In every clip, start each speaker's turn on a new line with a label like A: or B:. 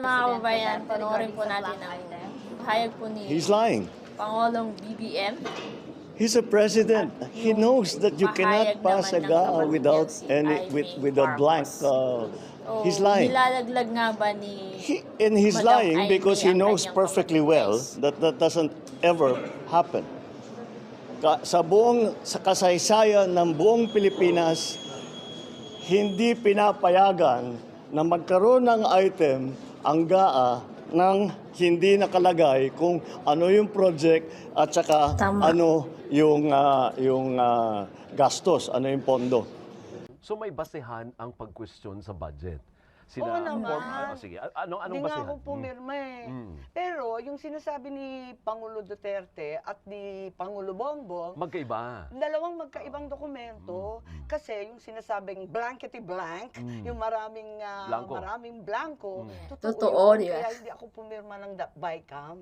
A: Mga kababayan, panoorin po natin ang pahayag po ni
B: He's lying.
A: Pangulong BBM.
B: He's a president. He knows that you cannot pass a GAA without with a blank. He's lying.
A: Nilalaglag nga ba ni
B: And he's
A: Madam
B: lying
A: Aimee
B: because he
A: ang
B: knows
A: kanyang
B: perfectly well
A: kapatid?
B: that that doesn't ever happen. Sa kasaysayan ng buong Pilipinas, hindi pinapayagan na magkaroon ng item ang GAA nang hindi nakalagay kung ano yung project at saka
A: Tama.
B: ano yung gastos, ano yung pondo.
C: So may basehan ang pag-question sa budget.
D: Oo naman.
C: Sige, anong
D: Hindi nga
C: basehan?
D: ako pumirma eh. Pero yung sinasabi ni Pangulo Duterte at ni Pangulo Bongbong,
C: Magkaiba.
D: dalawang magkaibang dokumento kasi yung sinasabing blankety blank, yung maraming
C: Blanco.
D: maraming blanco,
A: Totoo,
D: yun.
A: di ba?
D: Kaya hindi ako pumirma ng BICAM.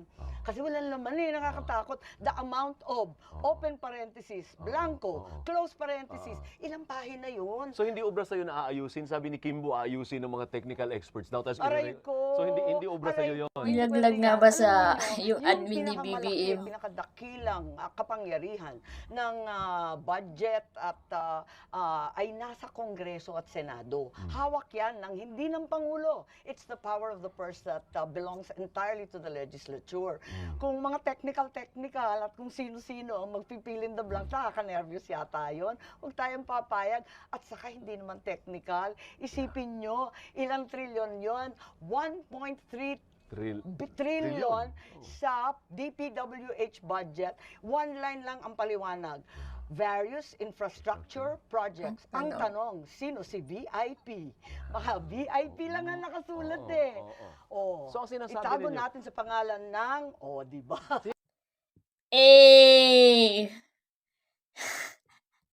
D: Kasi walang laman eh, nakakatakot. The amount of, open parenthesis, blanco, close parenthesis, ilang pahina yun?
C: So hindi obra sa'yo na aayusin? Sabi ni Kimbo, aayusin ng mga technical experts daw. Tapos
D: Aray ko.
C: So hindi obra sa'yo yun?
A: Nilaglag nga ba sa
D: Alam mo
A: yung admin ni
D: pinakamalaki,
A: BBM?
D: pinakadakilang kapangyarihan ng budget at ay nasa Kongreso at Senado. Hawak yan ng hindi ng Pangulo. It's the power of the purse that belongs entirely to the legislature. Kung mga technical at kung sino-sino ang magpipilin the blank, nakaka-nervous yata yun. Huwag tayong papayag. At saka hindi naman technical. Isipin nyo, ilang trilyon yon? 1.3 trillion sa DPWH budget. One line lang ang paliwanag. Various infrastructure projects. Ang tanong, sino si VIP? Baka VIP lang ang nakasulat eh.
C: So, ang sinasabi
D: itago
C: ninyo-
D: natin sa pangalan ng, di ba?